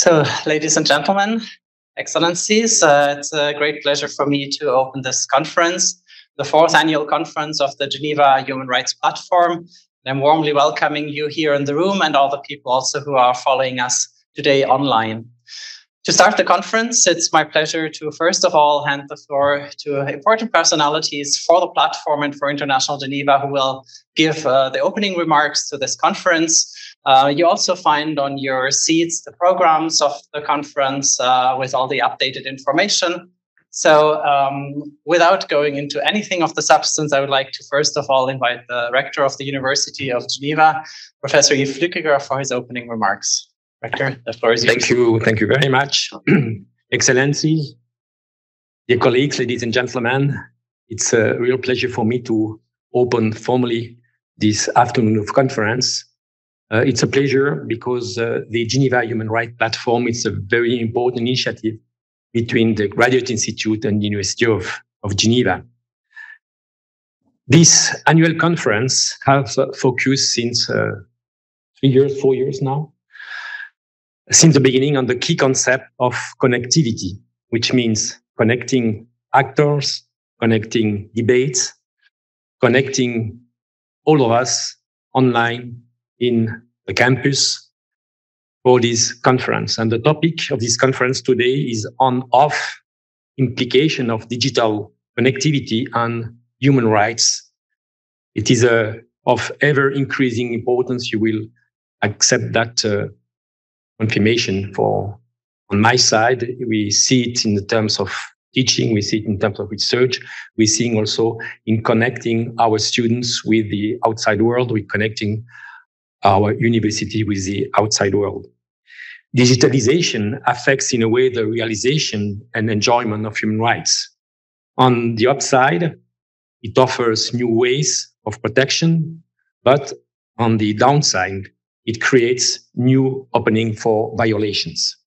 So, ladies and gentlemen, excellencies, it's a great pleasure for me to open this conference, the 4th annual conference of the Geneva Human Rights Platform. I'm warmly welcoming you here in the room and all the people also who are following us today online. To start the conference, it's my pleasure to first of all hand the floor to important personalities for the platform and for International Geneva who will give the opening remarks to this conference. You also find on your seats the programs of the conference with all the updated information. So without going into anything of the substance, I would like to first of all invite the Rector of the University of Geneva, Professor Yves Flückiger, for his opening remarks. Rector, the floor is yours. Thank you very much. Excellency, dear colleagues, ladies and gentlemen, it's a real pleasure for me to open formally this afternoon of conference. It's a pleasure because the Geneva Human Rights Platform is a very important initiative between the Graduate Institute and the University of Geneva. This annual conference has focused since 4 years now, since the beginning on the key concept of connectivity, which means connecting actors, connecting debates, connecting all of us online in the campus for this conference. And the topic of this conference today is on-off implication of digital connectivity and human rights. It is of ever-increasing importance. You will accept that confirmation on my side. We see it in the terms of teaching, we see it in terms of research, we see also in connecting our students with the outside world, we're connecting our university with the outside world. Digitalization affects in a way the realization and enjoyment of human rights. On the upside, it offers new ways of protection, but on the downside, it creates new opening for violations.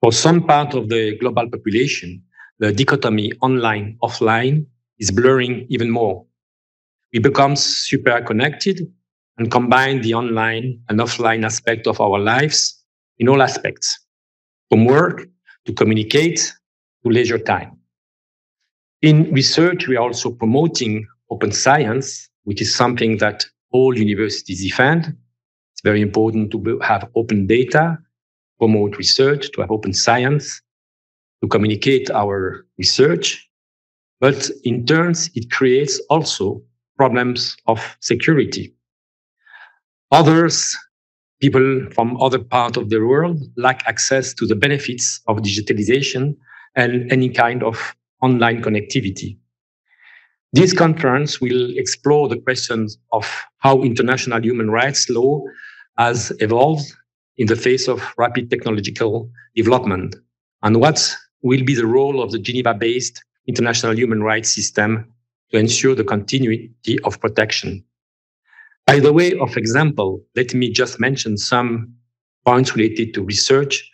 For some part of the global population, the dichotomy online-offline is blurring even more. We become super connected and combine the online and offline aspect of our lives in all aspects, from work to communicate to leisure time. In research, we are also promoting open science, which is something that all universities defend. It's very important to have open data, promote research, to have open science, to communicate our research. But in turns, it creates also problems of security. People from other parts of the world lack access to the benefits of digitalization and any kind of online connectivity. This conference will explore the questions of how international human rights law has evolved in the face of rapid technological development, and what will be the role of the Geneva-based international human rights system to ensure the continuity of protection. By the way of example, let me just mention some points related to research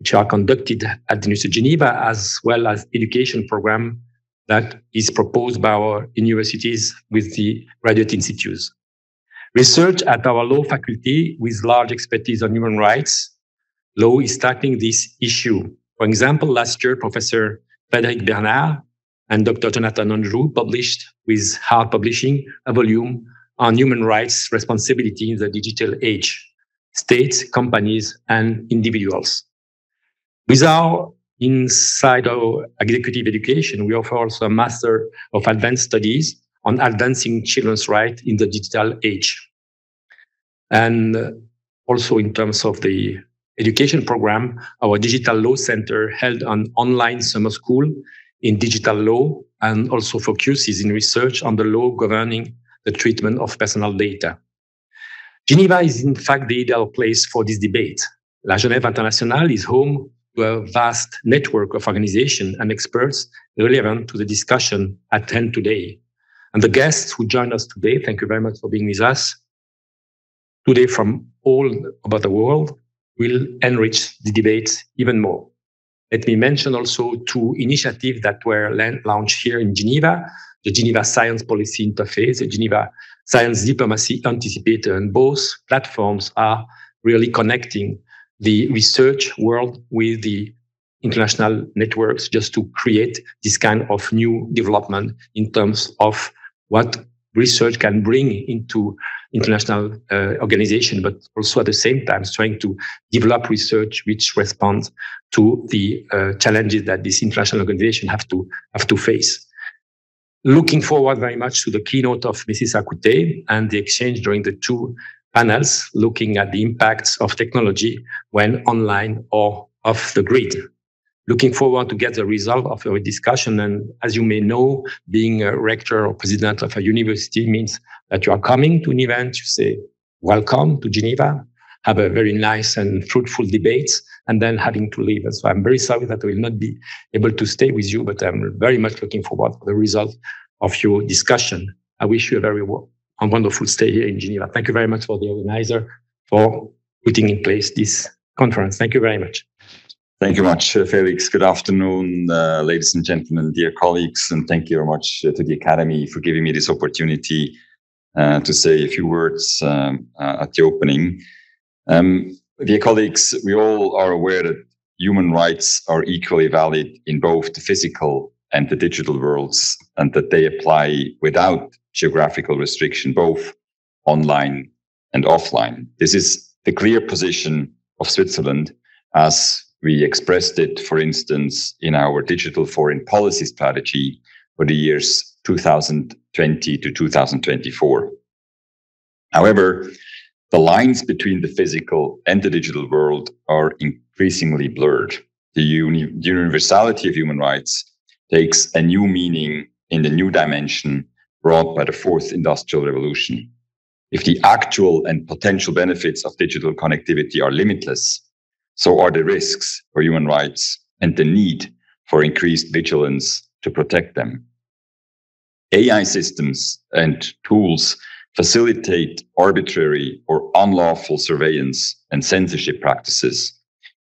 which are conducted at the University of Geneva, as well as education program that is proposed by our universities with the graduate institutes. Research at our law faculty with large expertise on human rights law is tackling this issue. For example, last year, Professor Frédéric Bernard and Dr. Jonathan Andrew published with Hard Publishing a volume on human rights responsibility in the digital age, states, companies, and individuals. With our inside our executive education, we offer also a Master of Advanced Studies on advancing children's rights in the digital age. And also in terms of the education program, our Digital Law Center held an online summer school in digital law and also focuses in research on the law governing the treatment of personal data. Geneva is in fact the ideal place for this debate. La Genève Internationale is home to a vast network of organizations and experts relevant to the discussion at hand today. And the guests who join us today, thank you very much for being with us today from all about the world, will enrich the debate even more. Let me mention also 2 initiatives that were launched here in Geneva, the Geneva Science Policy Interface, the Geneva Science Diplomacy Anticipator, and both platforms are really connecting the research world with the international networks, just to create this kind of new development in terms of what research can bring into international organization, but also at the same time trying to develop research which responds to the challenges that this international organization have to face. Looking forward very much to the keynote of Mrs. Akuetteh and the exchange during the two panels, looking at the impacts of technology when online or off the grid. Looking forward to get the result of our discussion. And as you may know, being a rector or president of a university means that you are coming to an event, you say, welcome to Geneva, have a very nice and fruitful debates, and then having to leave. And so I'm very sorry that I will not be able to stay with you, but I'm very much looking forward to the result of your discussion. I wish you a very wonderful stay here in Geneva. Thank you very much for the organizer for putting in place this conference. Thank you very much. Thank you much, Felix. Good afternoon, ladies and gentlemen, dear colleagues, and thank you very much to the Academy for giving me this opportunity to say a few words at the opening. Dear colleagues, we all are aware that human rights are equally valid in both the physical and the digital worlds, and that they apply without geographical restriction, both online and offline. This is the clear position of Switzerland, as we expressed it, for instance, in our digital foreign policy strategy for the years 2020 to 2024. However, the lines between the physical and the digital world are increasingly blurred. The universality of human rights takes a new meaning in the new dimension brought by the fourth industrial revolution. If the actual and potential benefits of digital connectivity are limitless, so are the risks for human rights and the need for increased vigilance to protect them. AI systems and tools facilitate arbitrary or unlawful surveillance and censorship practices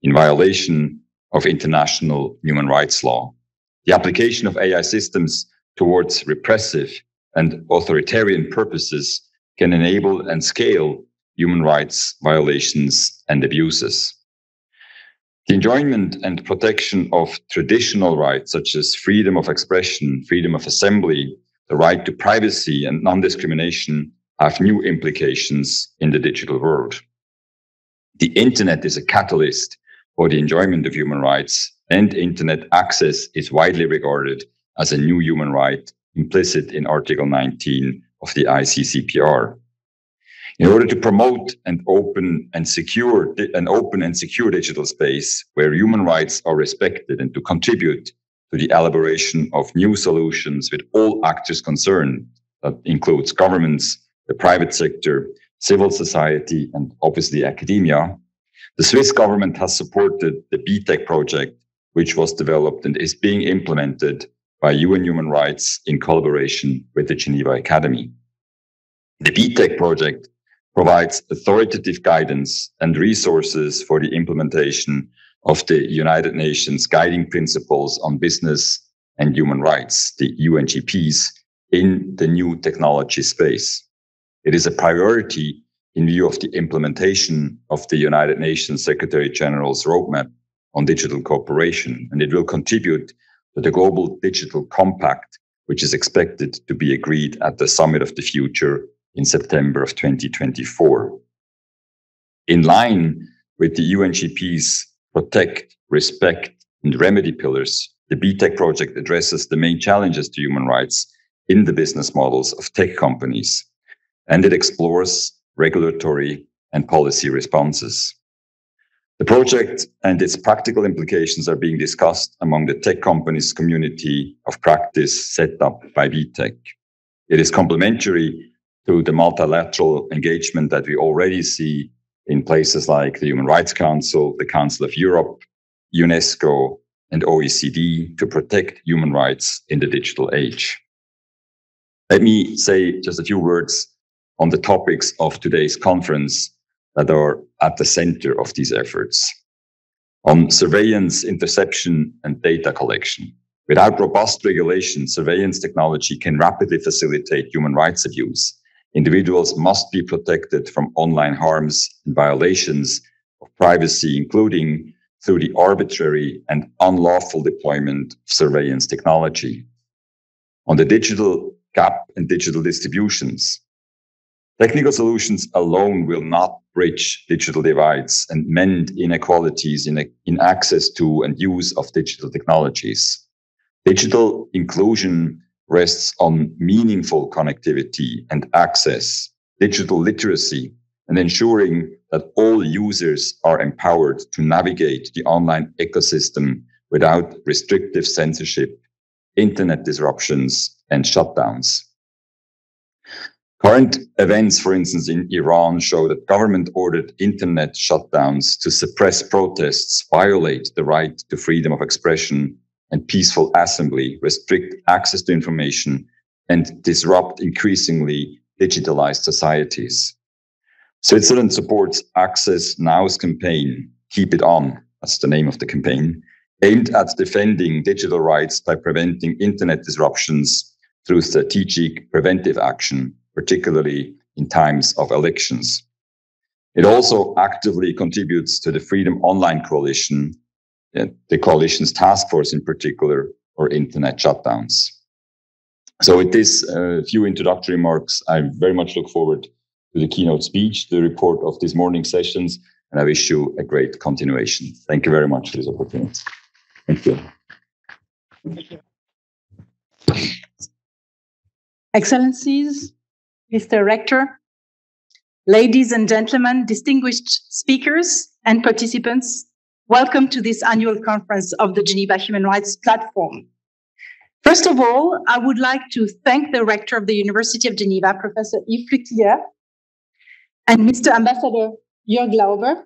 in violation of international human rights law. The application of AI systems towards repressive and authoritarian purposes can enable and scale human rights violations and abuses. The enjoyment and protection of traditional rights, such as freedom of expression, freedom of assembly, the right to privacy and non-discrimination, have new implications in the digital world. The internet is a catalyst for the enjoyment of human rights, and internet access is widely regarded as a new human right implicit in Article 19 of the ICCPR. In order to promote an open and secure digital space where human rights are respected, and to contribute to the elaboration of new solutions with all actors concerned, that includes governments, the private sector, civil society, and obviously academia, the Swiss government has supported the BTEC project, which was developed and is being implemented by UN Human Rights in collaboration with the Geneva Academy. The BTEC project provides authoritative guidance and resources for the implementation of the United Nations Guiding Principles on Business and Human Rights, the UNGPs, in the new technology space. It is a priority in view of the implementation of the United Nations Secretary General's roadmap on digital cooperation, and it will contribute to the Global Digital Compact, which is expected to be agreed at the Summit of the Future in September of 2024. In line with the UNGP's protect, respect, and remedy pillars, the BTEC project addresses the main challenges to human rights in the business models of tech companies, and it explores regulatory and policy responses. The project and its practical implications are being discussed among the tech companies community of practice set up by BTEC. It is complementary to the multilateral engagement that we already see in places like the Human Rights Council, the Council of Europe, UNESCO, and OECD to protect human rights in the digital age. Let me say just a few words on the topics of today's conference that are at the center of these efforts. On surveillance, interception, and data collection. Without robust regulation, surveillance technology can rapidly facilitate human rights abuse. Individuals must be protected from online harms and violations of privacy, including through the arbitrary and unlawful deployment of surveillance technology. On the digital gap and digital distributions, technical solutions alone will not bridge digital divides and mend inequalities in access to and use of digital technologies. Digital inclusion rests on meaningful connectivity and access, digital literacy, and ensuring that all users are empowered to navigate the online ecosystem without restrictive censorship, internet disruptions, and shutdowns. Current events, for instance, in Iran show that government-ordered internet shutdowns to suppress protests violate the right to freedom of expression and peaceful assembly, restrict access to information, and disrupt increasingly digitalized societies. Switzerland supports Access Now's campaign, Keep It On, that's the name of the campaign, aimed at defending digital rights by preventing internet disruptions through strategic preventive action, particularly in times of elections. It also actively contributes to the Freedom Online Coalition, the coalition's task force in particular, or internet shutdowns. So with this few introductory remarks, I very much look forward to the keynote speech, the report of this morning's sessions, and I wish you a great continuation. Thank you very much for this opportunity. Thank you. Excellencies, Mr. Rector, ladies and gentlemen, distinguished speakers and participants, welcome to this annual conference of the Geneva Human Rights Platform. First of all, I would like to thank the Rector of the University of Geneva, Professor Yves Flückiger, and Mr. Ambassador Jürg Lauber,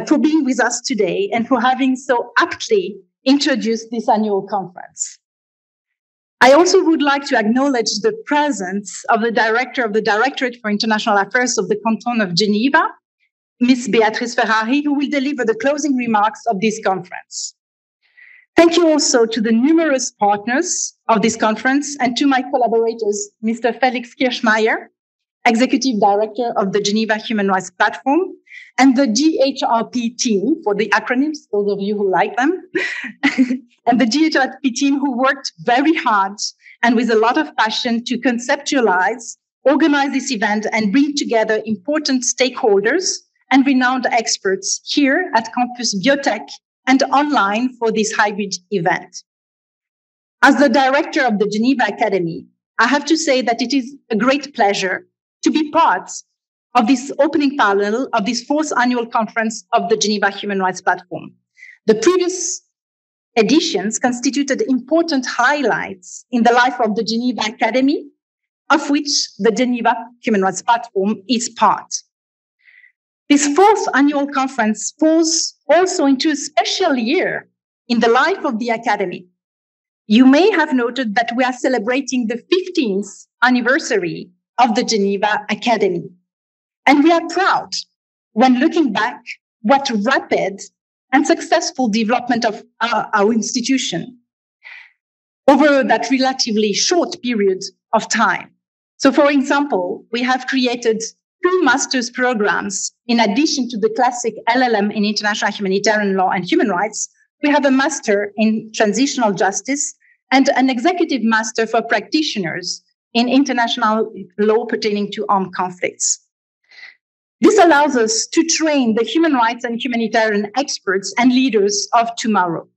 for being with us today and for having so aptly introduced this annual conference. I also would like to acknowledge the presence of the Director of the Directorate for International Affairs of the Canton of Geneva, Ms. Beatrice Ferrari, who will deliver the closing remarks of this conference. Thank you also to the numerous partners of this conference and to my collaborators, Mr. Felix Kirchmeier, Executive Director of the Geneva Human Rights Platform, and the GHRP team, for the acronyms, those of you who like them, and the GHRP team who worked very hard and with a lot of passion to conceptualize, organize this event, and bring together important stakeholders and renowned experts here at Campus Biotech and online for this hybrid event. As the director of the Geneva Academy, I have to say that it is a great pleasure to be part of this opening panel of this fourth annual conference of the Geneva Human Rights Platform. The previous editions constituted important highlights in the life of the Geneva Academy, of which the Geneva Human Rights Platform is part. This fourth annual conference falls also into a special year in the life of the Academy. You may have noted that we are celebrating the 15th anniversary of the Geneva Academy. And we are proud when looking back what rapid and successful development of our institution over that relatively short period of time. So for example, we have created 2 master's programs in addition to the classic LLM in international humanitarian law and human rights. We have a master in transitional justice and an executive master for practitioners in international law pertaining to armed conflicts. This allows us to train the human rights and humanitarian experts and leaders of tomorrow.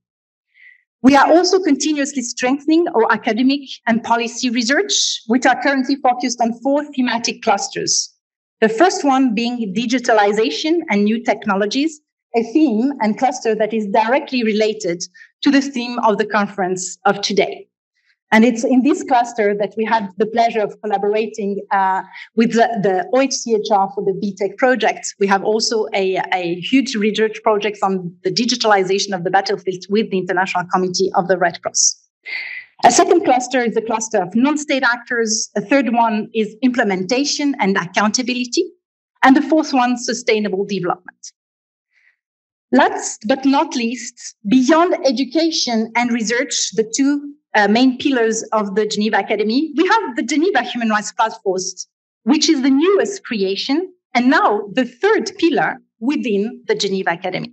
We are also continuously strengthening our academic and policy research, which are currently focused on 4 thematic clusters. The first one being digitalization and new technologies, a theme and cluster that is directly related to the theme of the conference of today. And it's in this cluster that we had the pleasure of collaborating with the OHCHR for the BTEC project. We have also a huge research project on the digitalization of the battlefield with the International Committee of the Red Cross. A second cluster is the cluster of non-state actors. A third one is implementation and accountability. And the fourth one, sustainable development. Last but not least, beyond education and research, the 2 main pillars of the Geneva Academy, we have the Geneva Human Rights Platform, which is the newest creation and now the third pillar within the Geneva Academy.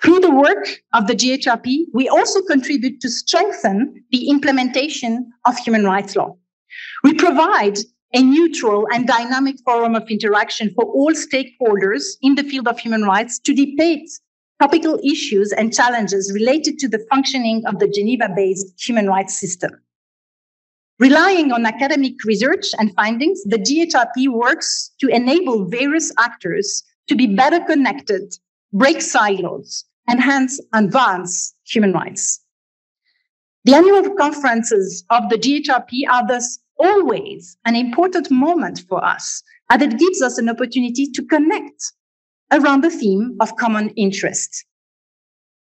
Through the work of the GHRP, we also contribute to strengthen the implementation of human rights law. We provide a neutral and dynamic forum of interaction for all stakeholders in the field of human rights to debate topical issues and challenges related to the functioning of the Geneva-based human rights system. Relying on academic research and findings, the GHRP works to enable various actors to be better connected, break silos, and hence advance human rights. The annual conferences of the GHRP are thus always an important moment for us, as it gives us an opportunity to connect around the theme of common interest.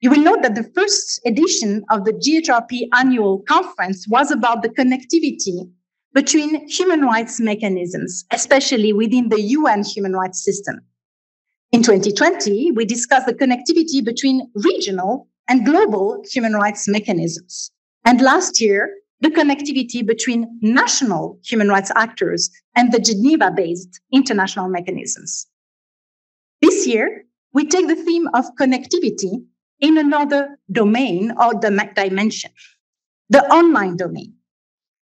You will note that the first edition of the GHRP annual conference was about the connectivity between human rights mechanisms, especially within the UN human rights system. In 2020, we discussed the connectivity between regional and global human rights mechanisms. And last year, the connectivity between national human rights actors and the Geneva-based international mechanisms. This year, we take the theme of connectivity in another domain or dimension, the online domain.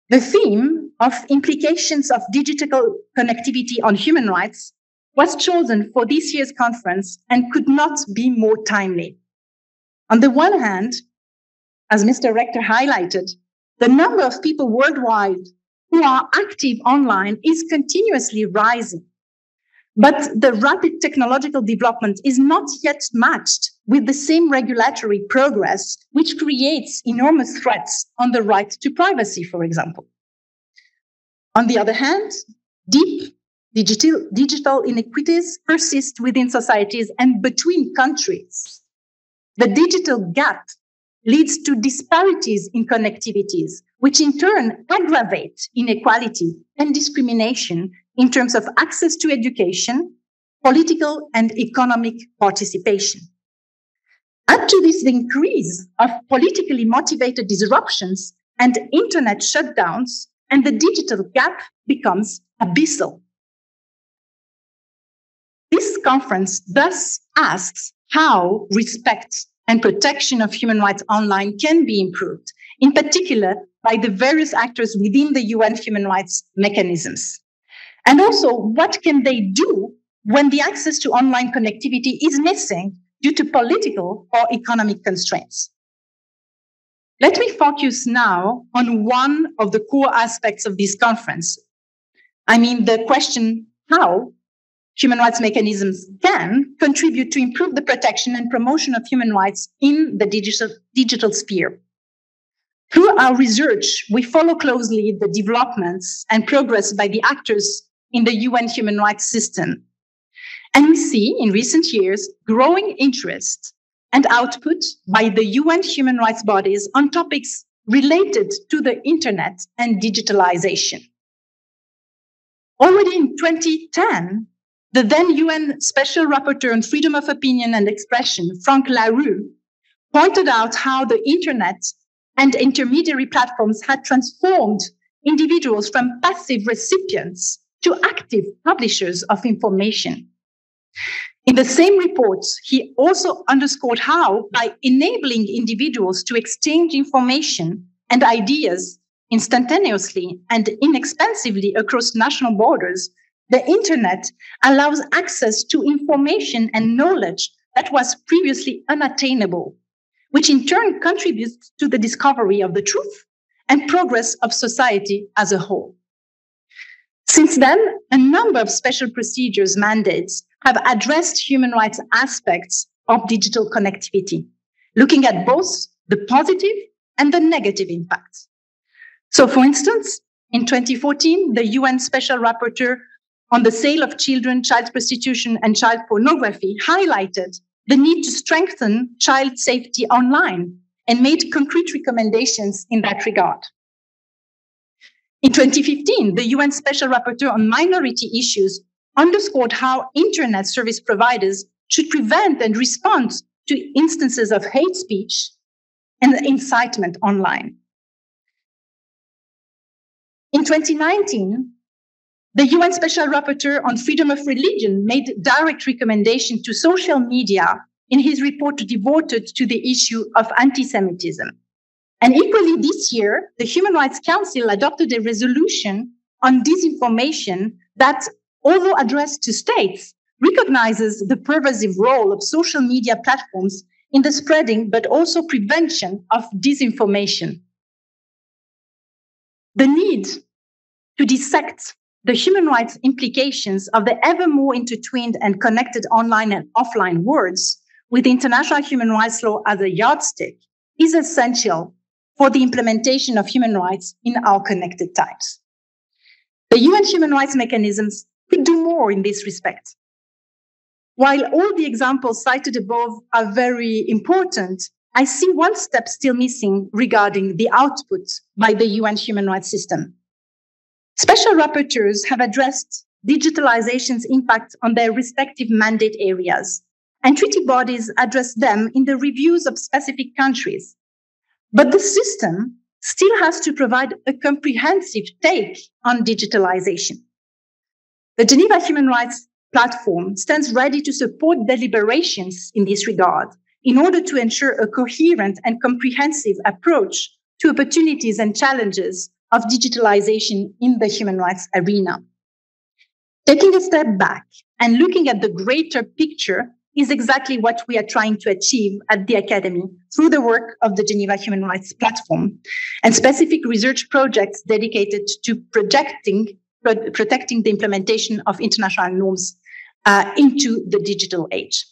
The theme of implications of digital connectivity on human rights was chosen for this year's conference and could not be more timely. On the one hand, as Mr. Rector highlighted, the number of people worldwide who are active online is continuously rising. But the rapid technological development is not yet matched with the same regulatory progress, which creates enormous threats on the right to privacy, for example. On the other hand, deep digital inequities persist within societies and between countries. The digital gap leads to disparities in connectivities, which in turn aggravate inequality and discrimination in terms of access to education, political and economic participation. Add to this the increase of politically motivated disruptions and internet shutdowns, and the digital gap becomes abyssal. This conference thus asks how respect and protection of human rights online can be improved, in particular by the various actors within the UN human rights mechanisms. And also, what can they do when the access to online connectivity is missing due to political or economic constraints? Let me focus now on one of the core aspects of this conference. I mean, the question how human rights mechanisms can contribute to improve the protection and promotion of human rights in the digital sphere. Through our research, we follow closely the developments and progress by the actors in the UN human rights system. And we see in recent years growing interest and output by the UN human rights bodies on topics related to the internet and digitalization. Already in 2010, the then UN Special Rapporteur on Freedom of Opinion and Expression, Frank Larue, pointed out how the internet and intermediary platforms had transformed individuals from passive recipients to active publishers of information. In the same report, he also underscored how, by enabling individuals to exchange information and ideas instantaneously and inexpensively across national borders, the internet allows access to information and knowledge that was previously unattainable, which in turn contributes to the discovery of the truth and progress of society as a whole. Since then, a number of special procedures mandates have addressed human rights aspects of digital connectivity, looking at both the positive and the negative impacts. So, for instance, in 2014, the UN Special Rapporteur on the sale of children, child prostitution, and child pornography highlighted the need to strengthen child safety online and made concrete recommendations in that regard. In 2015, the UN Special Rapporteur on minority issues underscored how internet service providers should prevent and respond to instances of hate speech and incitement online. In 2019, The UN Special Rapporteur on Freedom of Religion made direct recommendation to social media in his report devoted to the issue of anti-Semitism. And equally this year, the Human Rights Council adopted a resolution on disinformation that, although addressed to states, recognizes the pervasive role of social media platforms in the spreading but also prevention of disinformation. The need to dissect the human rights implications of the ever more intertwined and connected online and offline worlds with international human rights law as a yardstick is essential for the implementation of human rights in our connected times. The UN human rights mechanisms could do more in this respect. While all the examples cited above are very important, I see one step still missing regarding the output by the UN human rights system. Special rapporteurs have addressed digitalization's impact on their respective mandate areas, and treaty bodies address them in the reviews of specific countries. But the system still has to provide a comprehensive take on digitalization. The Geneva Human Rights Platform stands ready to support deliberations in this regard in order to ensure a coherent and comprehensive approach to opportunities and challenges of digitalization in the human rights arena. Taking a step back and looking at the greater picture is exactly what we are trying to achieve at the Academy through the work of the Geneva Human Rights Platform and specific research projects dedicated to protecting the implementation of international norms into the digital age.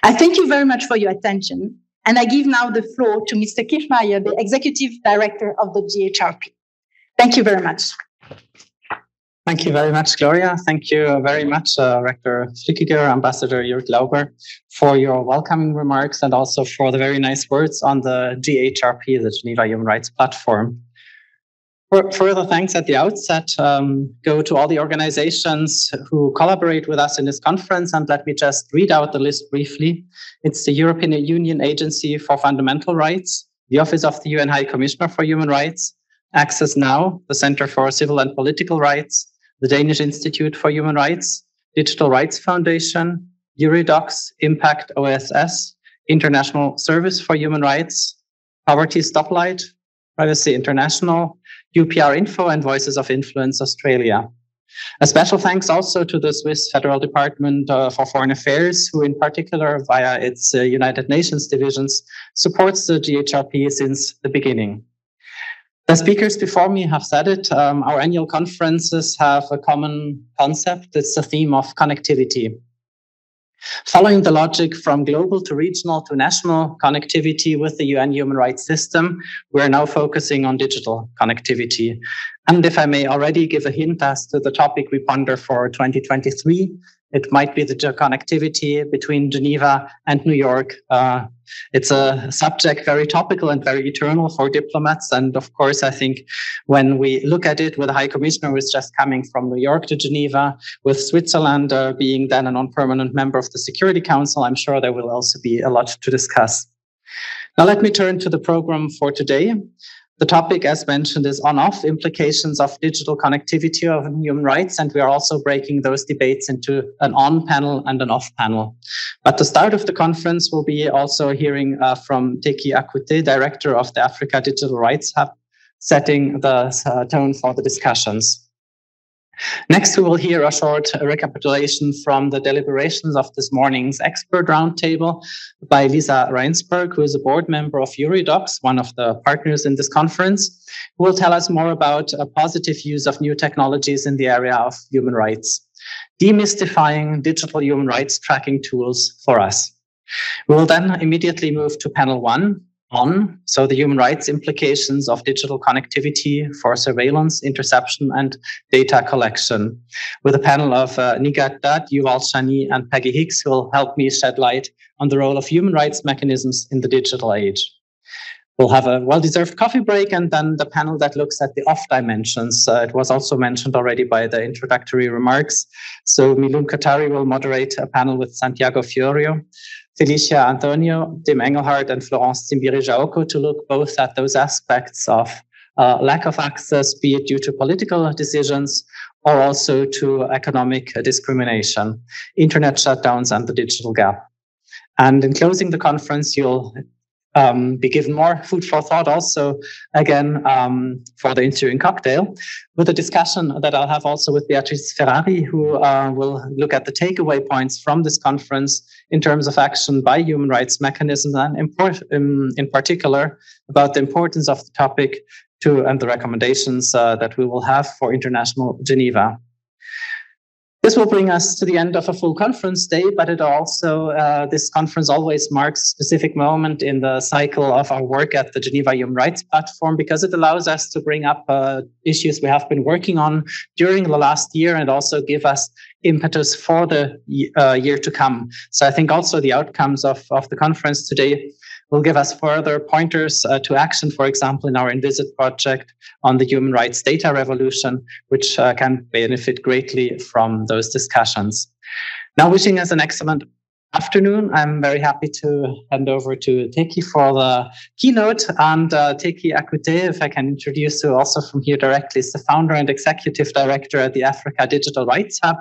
I thank you very much for your attention, and I give now the floor to Mr. Kirchmeier, the Executive Director of the GHRP. Thank you very much. Thank you very much, Gloria. Thank you very much, Rector Flückiger, Ambassador Jürg Lauber, for your welcoming remarks and also for the very nice words on the GHRP, the Geneva Human Rights Platform. Further thanks at the outset go to all the organizations who collaborate with us in this conference, and let me just read out the list briefly. It's the European Union Agency for Fundamental Rights, the Office of the UN High Commissioner for Human Rights, Access Now, the Center for Civil and Political Rights, the Danish Institute for Human Rights, Digital Rights Foundation, HURIDOCS, Impact OSS, International Service for Human Rights, Poverty Stoplight, Privacy International, UPR Info, and Voices of Influence Australia. A special thanks also to the Swiss Federal Department for Foreign Affairs, who in particular, via its United Nations divisions, supports the GHRP since the beginning. The speakers before me have said it. Our annual conferences have a common concept. It's the theme of connectivity. Following the logic from global to regional to national connectivity with the UN human rights system, we're now focusing on digital connectivity. And if I may already give a hint as to the topic we ponder for 2023, it might be the connectivity between Geneva and New York. It's a subject very topical and very eternal for diplomats. And of course, I think when we look at it with the High Commissioner who is just coming from New York to Geneva, with Switzerland being then a non-permanent member of the Security Council, I'm sure there will also be a lot to discuss. Now, let me turn to the program for today. The topic, as mentioned, is on-off implications of digital connectivity of human rights, and we are also breaking those debates into an on panel and an off panel. But the start of the conference will be also hearing from Teki, Akuetteh, Director of the Africa Digital Rights Hub, setting the tone for the discussions. Next, we will hear a short recapitulation from the deliberations of this morning's expert roundtable by Lisa Reinsberg, who is a board member of HURIDOCS, one of the partners in this conference, who will tell us more about a positive use of new technologies in the area of human rights, demystifying digital human rights tracking tools for us. We will then immediately move to panel one, so the human rights implications of digital connectivity for surveillance, interception, and data collection, with a panel of Nigat Dutt, Yuval Shani, and Peggy Hicks, who will help me shed light on the role of human rights mechanisms in the digital age. We'll have a well-deserved coffee break, and then the panel that looks at the off dimensions. It was also mentioned already by the introductory remarks. So Milun Qatari will moderate a panel with Santiago Fiorio, Felicia Antonio, Tim Engelhardt, and Florence Tsimbiri-Jaoko to look both at those aspects of lack of access, be it due to political decisions or also to economic discrimination, internet shutdowns, and the digital gap. And in closing the conference, you'll be given more food for thought also, again, for the ensuing cocktail, with a discussion that I'll have also with Beatrice Ferrari, who will look at the takeaway points from this conference in terms of action by human rights mechanisms, and in particular about the importance of the topic and the recommendations that we will have for International Geneva. This will bring us to the end of a full conference day, but it also, this conference always marks a specific moment in the cycle of our work at the Geneva Human Rights Platform, because it allows us to bring up issues we have been working on during the last year and also give us impetus for the year to come. So I think also the outcomes of the conference today will give us further pointers to action, for example, in our Envisit project on the human rights data revolution, which can benefit greatly from those discussions. Now, wishing us an excellent afternoon. I'm very happy to hand over to Teki for the keynote, and Teki Akuetteh, if I can introduce you also from here directly, is the founder and executive director at the Africa Digital Rights Hub,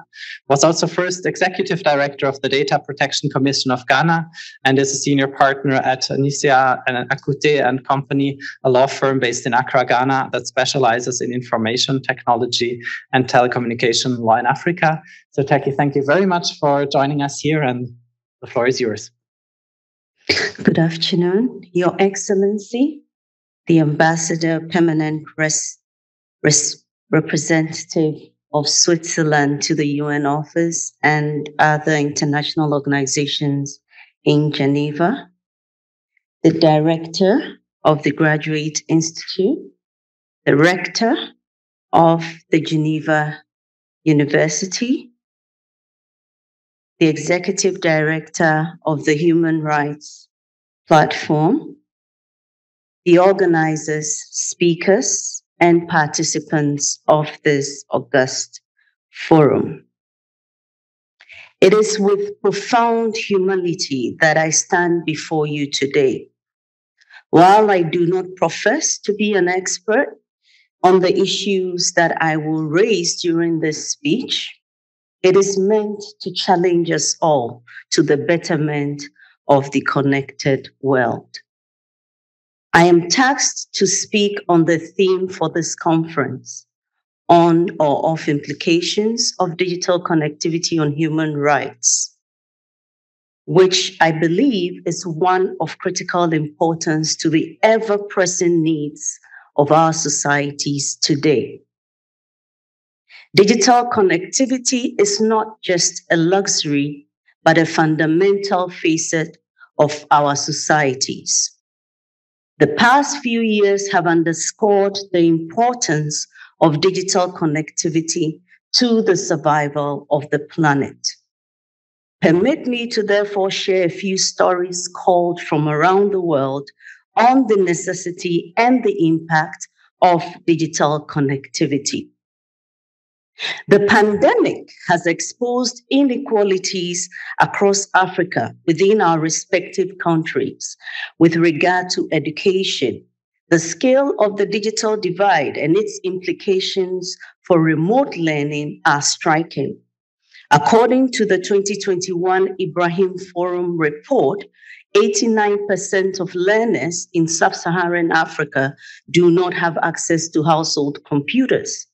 was also first executive director of the Data Protection Commission of Ghana, and is a senior partner at Nisia and Akuetteh and Company, a law firm based in Accra, Ghana, that specializes in information technology and telecommunication law in Africa. So Teki, thank you very much for joining us here, and the floor is yours. Good afternoon, Your Excellency, the Ambassador, Permanent Representative of Switzerland to the UN Office and other international organizations in Geneva, the Director of the Graduate Institute, the Rector of the Geneva University, the Executive Director of the Human Rights Platform, the organizers, speakers, and participants of this august forum. It is with profound humility that I stand before you today. While I do not profess to be an expert on the issues that I will raise during this speech, it is meant to challenge us all to the betterment of the connected world. I am tasked to speak on the theme for this conference, on or off implications of digital connectivity on human rights, which I believe is one of critical importance to the ever-present needs of our societies today. Digital connectivity is not just a luxury, but a fundamental facet of our societies. The past few years have underscored the importance of digital connectivity to the survival of the planet. Permit me to therefore share a few stories culled from around the world on the necessity and the impact of digital connectivity. The pandemic has exposed inequalities across Africa within our respective countries with regard to education. The scale of the digital divide and its implications for remote learning are striking. According to the 2021 Ibrahim Forum report, 89% of learners in sub-Saharan Africa do not have access to household computers.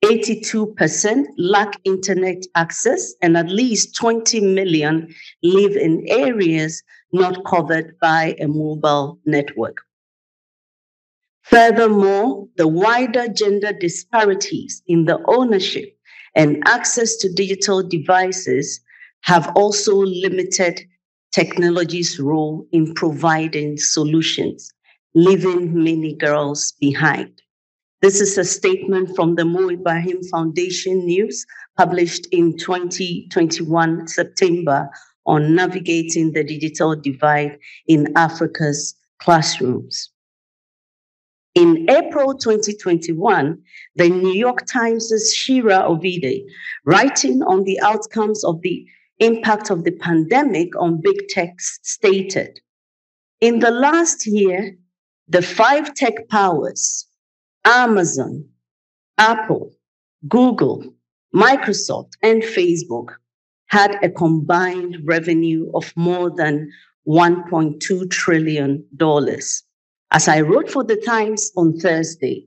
82% lack internet access, and at least 20 million live in areas not covered by a mobile network. Furthermore, the wider gender disparities in the ownership and access to digital devices have also limited technology's role in providing solutions, leaving many girls behind. This is a statement from the Mo Ibrahim Foundation News, published in 2021 September, on navigating the digital divide in Africa's classrooms. In April 2021, the New York Times' Shira Ovide, writing on the outcomes of the impact of the pandemic on big tech, stated, in the last year, the 5 tech powers, Amazon, Apple, Google, Microsoft, and Facebook had a combined revenue of more than $1.2 trillion. As I wrote for the Times on Thursday,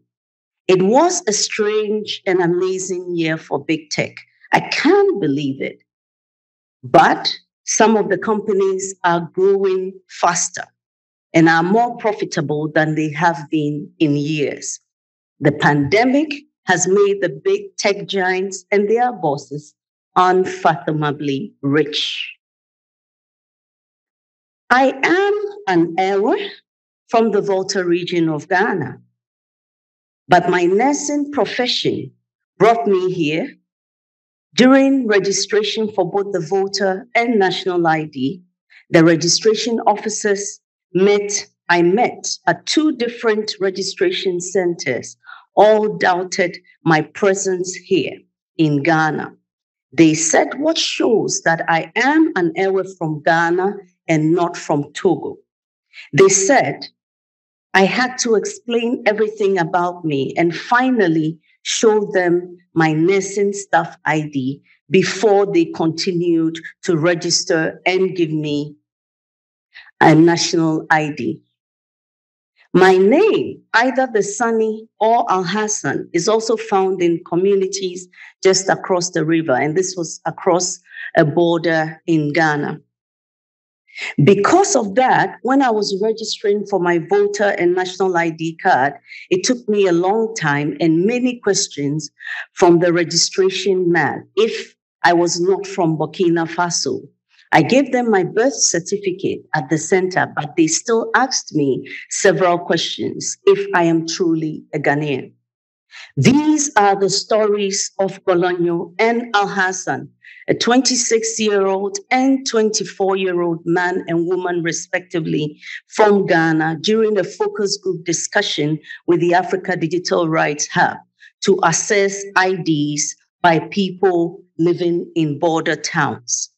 it was a strange and amazing year for big tech. I can't believe it. But some of the companies are growing faster and are more profitable than they have been in years. The pandemic has made the big tech giants and their bosses unfathomably rich. I am an Ewe from the Volta region of Ghana, but my nursing profession brought me here. During registration for both the voter and national ID, the registration officers I met at 2 different registration centers, all doubted my presence here in Ghana. They said, what shows that I am an Ewe from Ghana and not from Togo? They said, I had to explain everything about me and finally show them my nursing staff ID before they continued to register and give me a national ID. My name, either the Sani or Al Hassan, is also found in communities just across the river, and this was across a border in Ghana. Because of that, when I was registering for my voter and national ID card, it took me a long time and many questions from the registration man if I was not from Burkina Faso. I gave them my birth certificate at the center, but they still asked me several questions if I am truly a Ghanaian. These are the stories of Bologno and Al Hassan, a 26-year-old and 24-year-old man and woman, respectively, from Ghana during a focus group discussion with the Africa Digital Rights Hub to assess IDs by people living in border towns.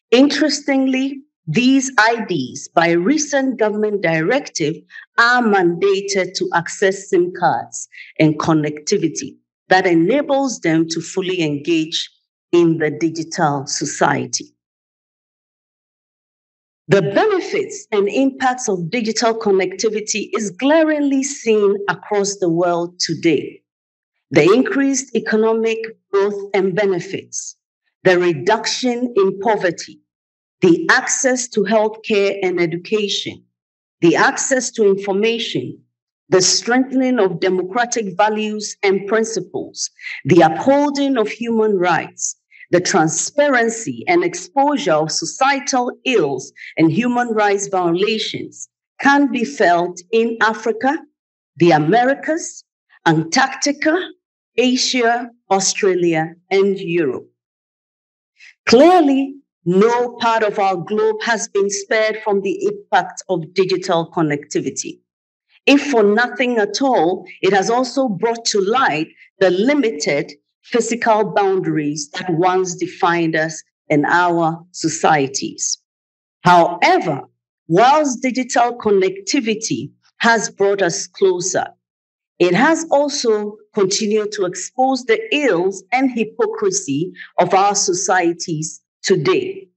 Interestingly, these IDs, by recent government directive, are mandated to access SIM cards and connectivity that enables them to fully engage in the digital society. The benefits and impacts of digital connectivity is glaringly seen across the world today. The increased economic growth and benefits, the reduction in poverty, the access to healthcare and education, the access to information, the strengthening of democratic values and principles, the upholding of human rights, the transparency and exposure of societal ills and human rights violations can be felt in Africa, the Americas, Antarctica, Asia, Australia, and Europe. Clearly, no part of our globe has been spared from the impact of digital connectivity. If for nothing at all, it has also brought to light the limited physical boundaries that once defined us in our societies. However, whilst digital connectivity has brought us closer, it has also continued to expose the ills and hypocrisy of our societies today,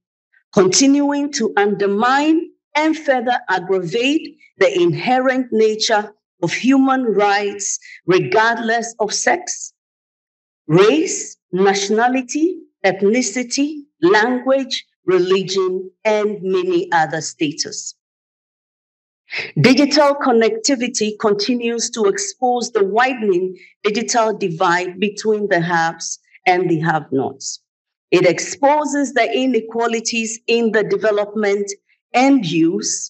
continuing to undermine and further aggravate the inherent nature of human rights, regardless of sex, race, nationality, ethnicity, language, religion, and many other status. Digital connectivity continues to expose the widening digital divide between the haves and the have-nots. It exposes the inequalities in the development and use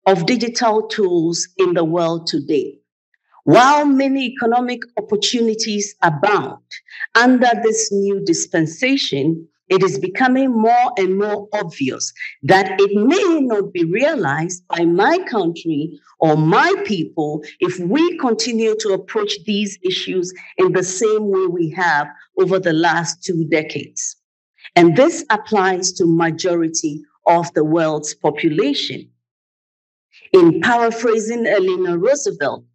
of digital tools in the world today. While many economic opportunities abound under this new dispensation, it is becoming more and more obvious that it may not be realized by my country or my people if we continue to approach these issues in the same way we have over the last 2 decades. And this applies to majority of the world's population. In paraphrasing Eleanor Roosevelt,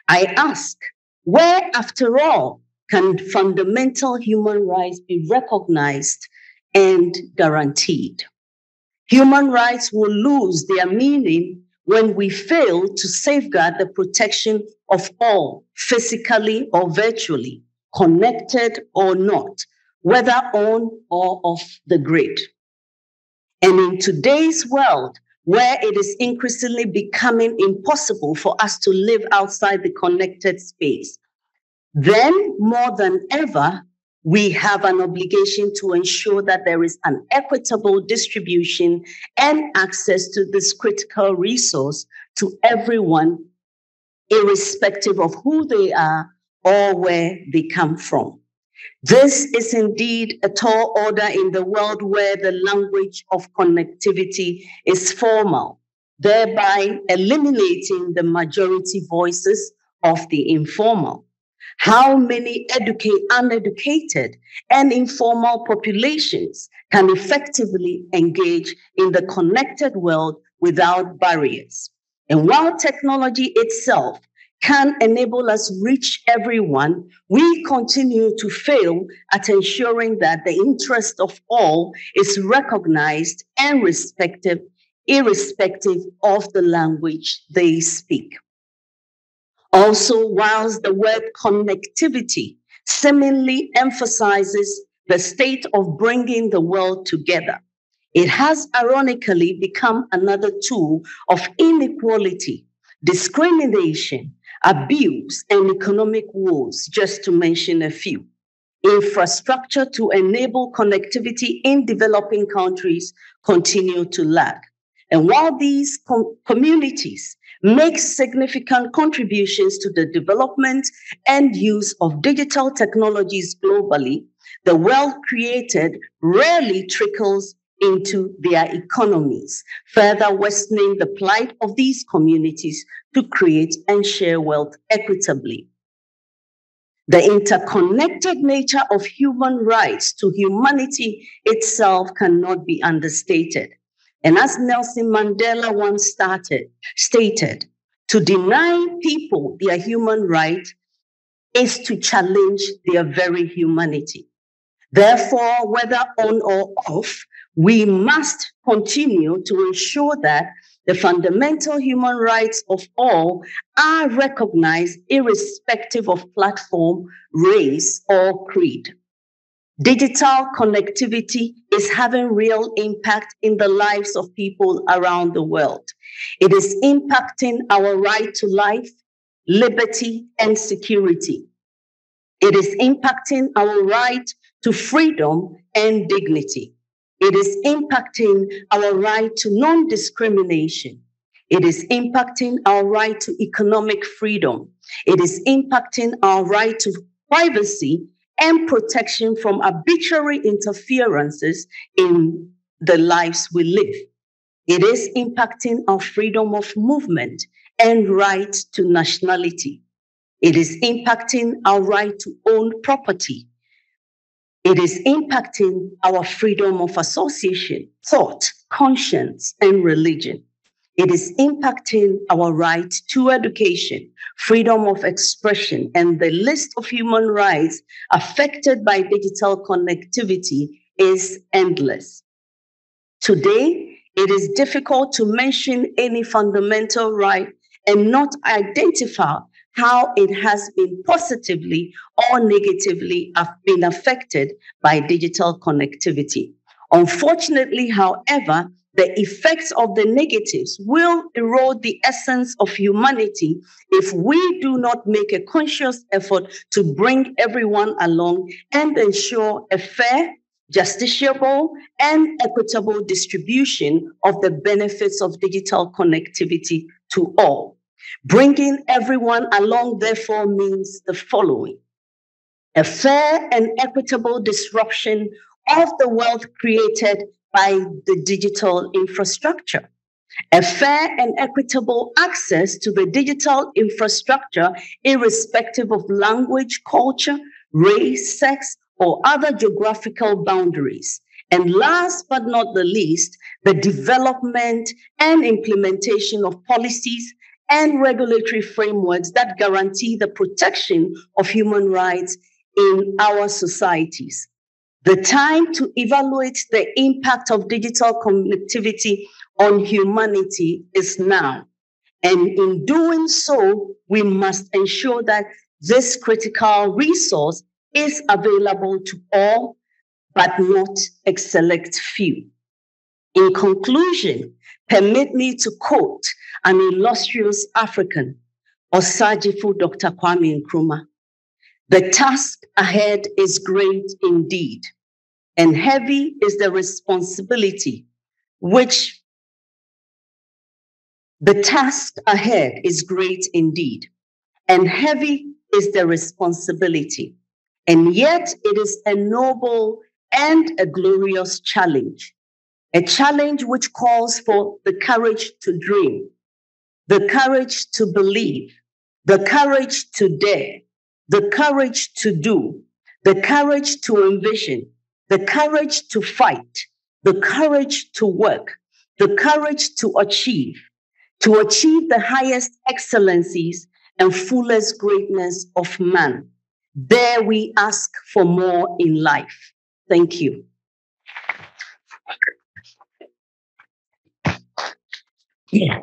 I ask, where, after all, can fundamental human rights be recognized and guaranteed. Human rights will lose their meaning when we fail to safeguard the protection of all, physically or virtually, connected or not, whether on or off the grid. And in today's world, where it is increasingly becoming impossible for us to live outside the connected space, then more than ever, we have an obligation to ensure that there is an equitable distribution and access to this critical resource to everyone, irrespective of who they are or where they come from. This is indeed a tall order in the world where the language of connectivity is formal, thereby eliminating the majority voices of the informal. How many uneducated and informal populations can effectively engage in the connected world without barriers? And while technology itself can enable us reach everyone, we continue to fail at ensuring that the interest of all is recognized and respected, irrespective of the language they speak. Also, whilst the word connectivity seemingly emphasizes the state of bringing the world together, it has ironically become another tool of inequality, discrimination, abuse, and economic woes, just to mention a few. Infrastructure to enable connectivity in developing countries continue to lag. And while these communities make significant contributions to the development and use of digital technologies globally, the wealth created rarely trickles into their economies, further worsening the plight of these communities to create and share wealth equitably. The interconnected nature of human rights to humanity itself cannot be understated. And as Nelson Mandela once stated, to deny people their human right is to challenge their very humanity. Therefore, whether on or off, we must continue to ensure that the fundamental human rights of all are recognized irrespective of platform, race, or creed. Digital connectivity is having real impact in the lives of people around the world. It is impacting our right to life, liberty, and security. It is impacting our right to freedom and dignity. It is impacting our right to non-discrimination. It is impacting our right to economic freedom. It is impacting our right to privacy and protection from arbitrary interferences in the lives we live. It is impacting our freedom of movement and right to nationality. It is impacting our right to own property. It is impacting our freedom of association, thought, conscience, and religion. It is impacting our right to education, freedom of expression, and the list of human rights affected by digital connectivity is endless. Today, it is difficult to mention any fundamental right and not identify how it has been positively or negatively been affected by digital connectivity. Unfortunately, however, the effects of the negatives will erode the essence of humanity if we do not make a conscious effort to bring everyone along and ensure a fair, justiciable, and equitable distribution of the benefits of digital connectivity to all. Bringing everyone along, therefore, means the following: a fair and equitable disruption of the wealth created by the digital infrastructure, a fair and equitable access to the digital infrastructure, irrespective of language, culture, race, sex, or other geographical boundaries. And last but not the least, the development and implementation of policies and regulatory frameworks that guarantee the protection of human rights in our societies. The time to evaluate the impact of digital connectivity on humanity is now. And in doing so, we must ensure that this critical resource is available to all, but not a select few. In conclusion, permit me to quote an illustrious African, Osagyefo Dr. Kwame Nkrumah. The task ahead is great indeed, and heavy is the responsibility which the task ahead is great indeed, and heavy is the responsibility. And yet it is a noble and a glorious challenge, a challenge which calls for the courage to dream, the courage to believe, the courage to dare, the courage to do, the courage to envision, the courage to fight, the courage to work, the courage to achieve the highest excellencies and fullest greatness of man. There we ask for more in life. Thank you.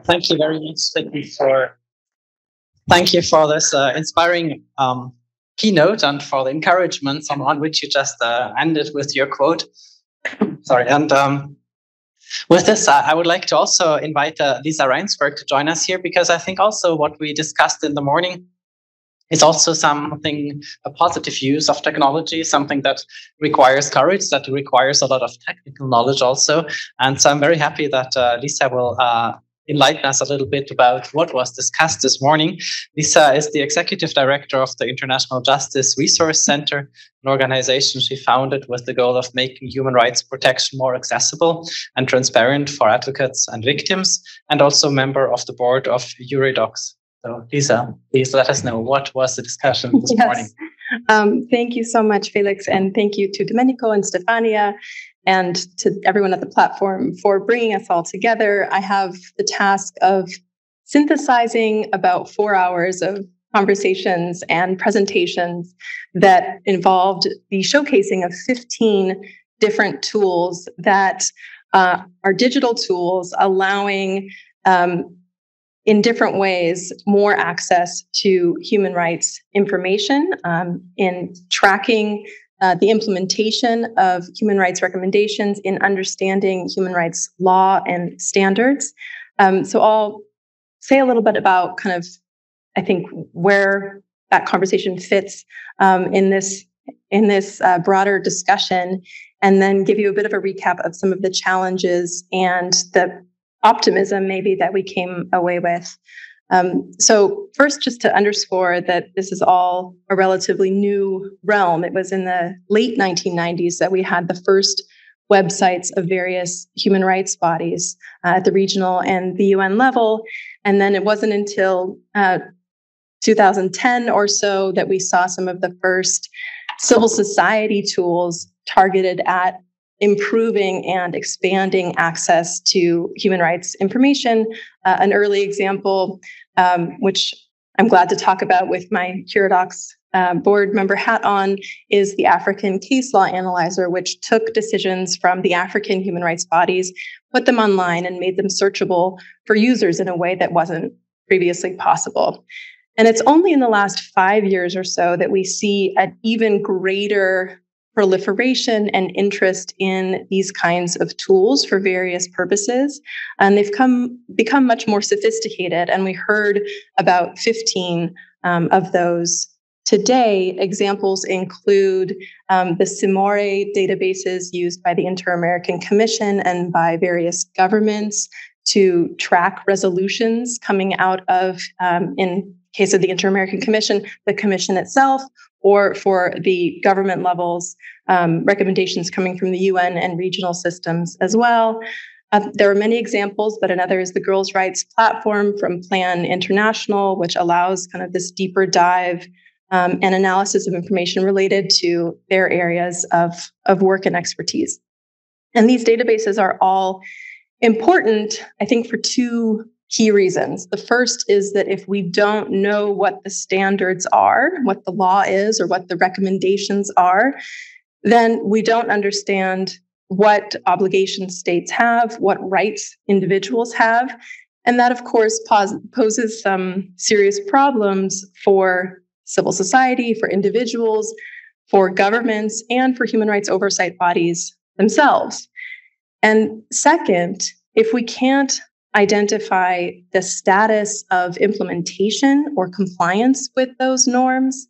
Thank you very much, Teki, thank you for this inspiring keynote and for the encouragement on which you just ended with your quote. Sorry, and with this, I would like to also invite Lisa Reinsberg to join us here, because I think also what we discussed in the morning is also something, a positive use of technology, something that requires courage, that requires a lot of technical knowledge also. And so I'm very happy that Lisa will enlighten us a little bit about what was discussed this morning. Lisa is the executive director of the International Justice Resource Center, an organization she founded with the goal of making human rights protection more accessible and transparent for advocates and victims, and also member of the board of HURIDOCS. So Lisa, please let us know, what was the discussion this morning? Thank you so much, Felix, and thank you to Domenico and Stefania, and to everyone at the platform for bringing us all together. I have the task of synthesizing about 4 hours of conversations and presentations that involved the showcasing of 15 different tools that are digital tools, allowing in different ways more access to human rights information, in tracking the implementation of human rights recommendations, in understanding human rights law and standards. So I'll say a little bit about kind of, I think, where that conversation fits in this broader discussion, and then give you a bit of a recap of some of the challenges and the optimism maybe that we came away with. So first, just to underscore that this is all a relatively new realm. It was in the late 1990s that we had the first websites of various human rights bodies at the regional and the UN level. And then it wasn't until 2010 or so that we saw some of the first civil society tools targeted at improving and expanding access to human rights information. An early example, which I'm glad to talk about with my HURIDOCS board member hat on, is the African Case Law Analyzer, which took decisions from the African human rights bodies, put them online, and made them searchable for users in a way that wasn't previously possible. And it's only in the last 5 years or so that we see an even greater proliferation and interest in these kinds of tools for various purposes. And they've become much more sophisticated. And we heard about 15 of those today. Examples include the CIMORE databases used by the Inter-American Commission and by various governments to track resolutions coming out of, in case of the Inter-American Commission, the Commission itself, or for the government levels, recommendations coming from the UN and regional systems as well. There are many examples, but another is the Girls' Rights Platform from Plan International, which allows kind of this deeper dive and analysis of information related to their areas of work and expertise. And these databases are all important, I think, for two key reasons. The first is that if we don't know what the standards are, what the law is, or what the recommendations are, then we don't understand what obligations states have, what rights individuals have. And that, of course, poses some serious problems for civil society, for individuals, for governments, and for human rights oversight bodies themselves. And second, if we can't identify the status of implementation or compliance with those norms,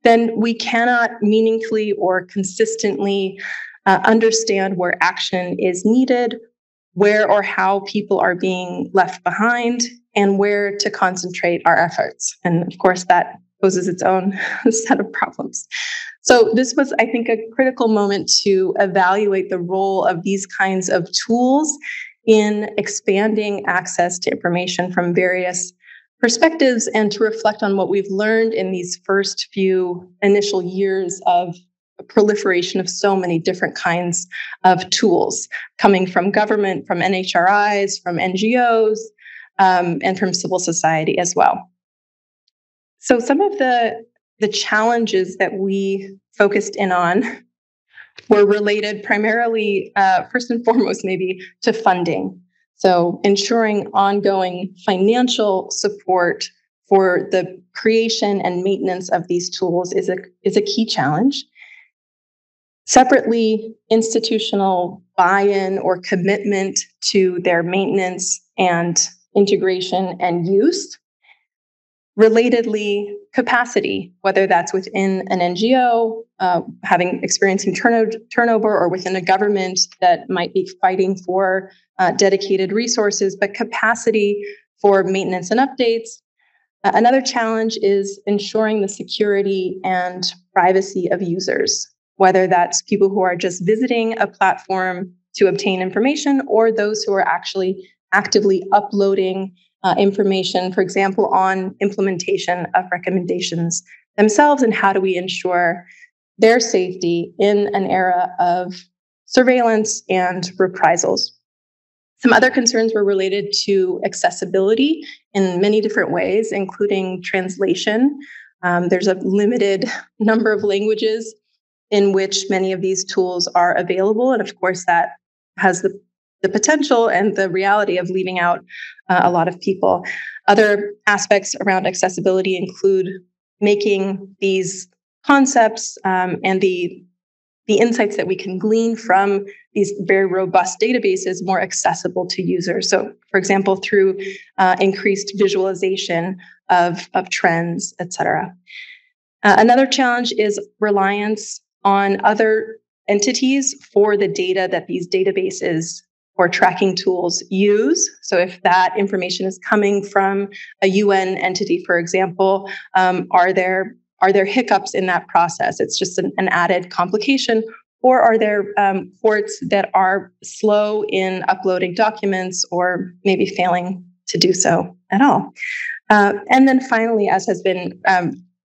then we cannot meaningfully or consistently understand where action is needed, where or how people are being left behind, and where to concentrate our efforts. And of course, that poses its own set of problems. So this was, I think, a critical moment to evaluate the role of these kinds of tools in expanding access to information from various perspectives, and to reflect on what we've learned in these first few initial years of proliferation of so many different kinds of tools coming from government, from NHRIs, from NGOs, and from civil society as well. So some of the challenges that we focused in on were related primarily, first and foremost, maybe to funding. So ensuring ongoing financial support for the creation and maintenance of these tools is a key challenge. Separately, institutional buy-in or commitment to their maintenance and integration and use. Relatedly, capacity, whether that's within an NGO, experiencing turnover, or within a government that might be fighting for dedicated resources, but capacity for maintenance and updates. Another challenge is ensuring the security and privacy of users, whether that's people who are just visiting a platform to obtain information, or those who are actually actively uploading information, for example, on implementation of recommendations themselves, and how do we ensure their safety in an era of surveillance and reprisals. Some other concerns were related to accessibility in many different ways, including translation. There's a limited number of languages in which many of these tools are available, and of course that has the potential and the reality of leaving out a lot of people. Other aspects around accessibility include making these concepts and the insights that we can glean from these very robust databases more accessible to users. So, for example, through increased visualization of trends, et cetera. Another challenge is reliance on other entities for the data that these databases or tracking tools use. So if that information is coming from a UN entity, for example, are there hiccups in that process? It's just an added complication. Or are there ports that are slow in uploading documents, or maybe failing to do so at all? And then finally, as has been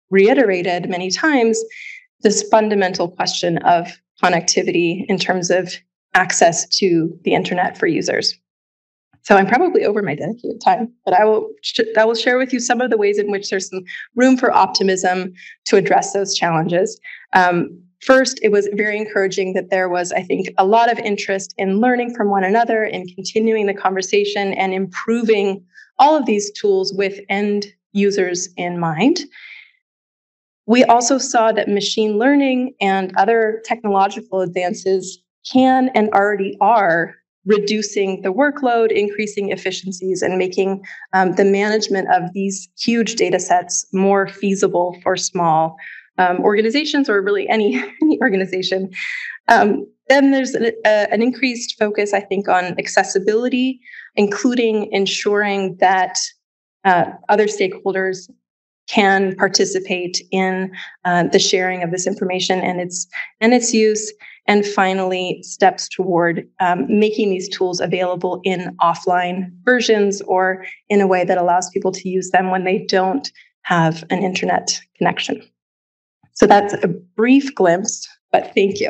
reiterated many times, this fundamental question of connectivity in terms of access to the internet for users. So I'm probably over my dedicated time, but I will share with you some of the ways in which there's some room for optimism to address those challenges. First, it was very encouraging that there was, I think, a lot of interest in learning from one another, in continuing the conversation and improving all of these tools with end users in mind. We also saw that machine learning and other technological advances can and already are reducing the workload, increasing efficiencies, and making the management of these huge data sets more feasible for small organizations, or really any organization. Then there's an increased focus, I think, on accessibility, including ensuring that other stakeholders can participate in the sharing of this information and its use. And finally, steps toward making these tools available in offline versions, or in a way that allows people to use them when they don't have an internet connection. So that's a brief glimpse, but thank you.